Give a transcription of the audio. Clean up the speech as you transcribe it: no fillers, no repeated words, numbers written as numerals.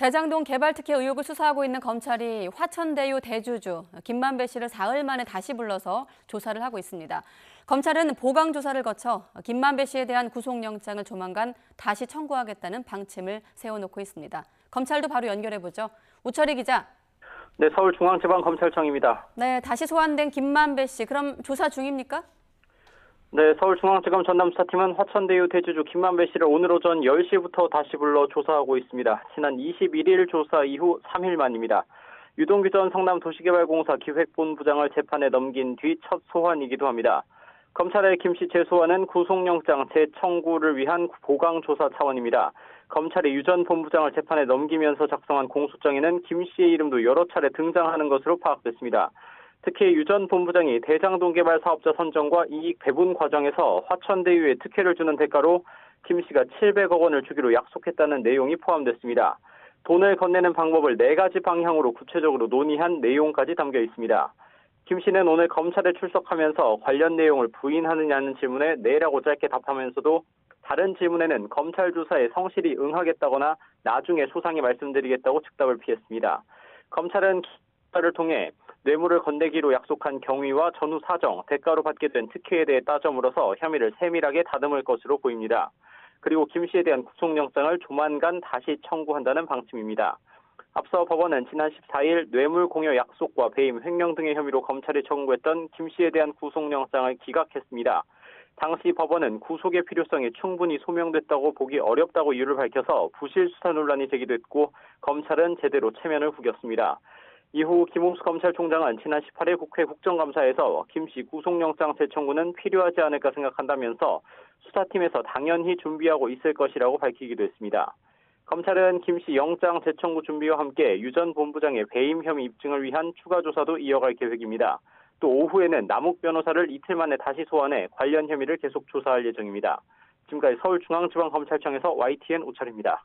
대장동 개발특혜 의혹을 수사하고 있는 검찰이 화천대유 대주주 김만배 씨를 사흘 만에 다시 불러서 조사를 하고 있습니다. 검찰은 보강 조사를 거쳐 김만배 씨에 대한 구속영장을 조만간 다시 청구하겠다는 방침을 세워놓고 있습니다. 검찰도 바로 연결해보죠. 우철희 기자. 네, 서울중앙지방검찰청입니다. 네, 다시 소환된 김만배 씨, 그럼 조사 중입니까? 네, 서울중앙지검 전남수사팀은 화천대유 대주주 김만배 씨를 오늘 오전 10시부터 다시 불러 조사하고 있습니다. 지난 21일 조사 이후 3일 만입니다. 유동규 전 성남도시개발공사 기획본부장을 재판에 넘긴 뒤 첫 소환이기도 합니다. 검찰의 김 씨 재소환은 구속영장 재청구를 위한 보강조사 차원입니다. 검찰이 유 전 본부장을 재판에 넘기면서 작성한 공소장에는 김 씨의 이름도 여러 차례 등장하는 것으로 파악됐습니다. 특히 유 전 본부장이 대장동 개발 사업자 선정과 이익 배분 과정에서 화천대유에 특혜를 주는 대가로 김 씨가 700억 원을 주기로 약속했다는 내용이 포함됐습니다. 돈을 건네는 방법을 4가지 방향으로 구체적으로 논의한 내용까지 담겨 있습니다. 김 씨는 오늘 검찰에 출석하면서 관련 내용을 부인하느냐는 질문에 네라고 짧게 답하면서도 다른 질문에는 검찰 조사에 성실히 응하겠다거나 나중에 소상히 말씀드리겠다고 즉답을 피했습니다. 검찰은 수사를 통해 뇌물을 건네기로 약속한 경위와 전후 사정, 대가로 받게 된 특혜에 대해 따져 물어서 혐의를 세밀하게 다듬을 것으로 보입니다. 그리고 김 씨에 대한 구속영장을 조만간 다시 청구한다는 방침입니다. 앞서 법원은 지난 14일 뇌물 공여 약속과 배임, 횡령 등의 혐의로 검찰이 청구했던 김 씨에 대한 구속영장을 기각했습니다. 당시 법원은 구속의 필요성이 충분히 소명됐다고 보기 어렵다고 이유를 밝혀서 부실 수사 논란이 제기됐고 검찰은 제대로 체면을 구겼습니다. 이후 김웅수 검찰총장은 지난 18일 국회 국정감사에서 김 씨 구속영장 재청구는 필요하지 않을까 생각한다면서 수사팀에서 당연히 준비하고 있을 것이라고 밝히기도 했습니다. 검찰은 김 씨 영장 재청구 준비와 함께 유 전 본부장의 배임 혐의 입증을 위한 추가 조사도 이어갈 계획입니다. 또 오후에는 남욱 변호사를 이틀 만에 다시 소환해 관련 혐의를 계속 조사할 예정입니다. 지금까지 서울중앙지방검찰청에서 YTN 우철입니다.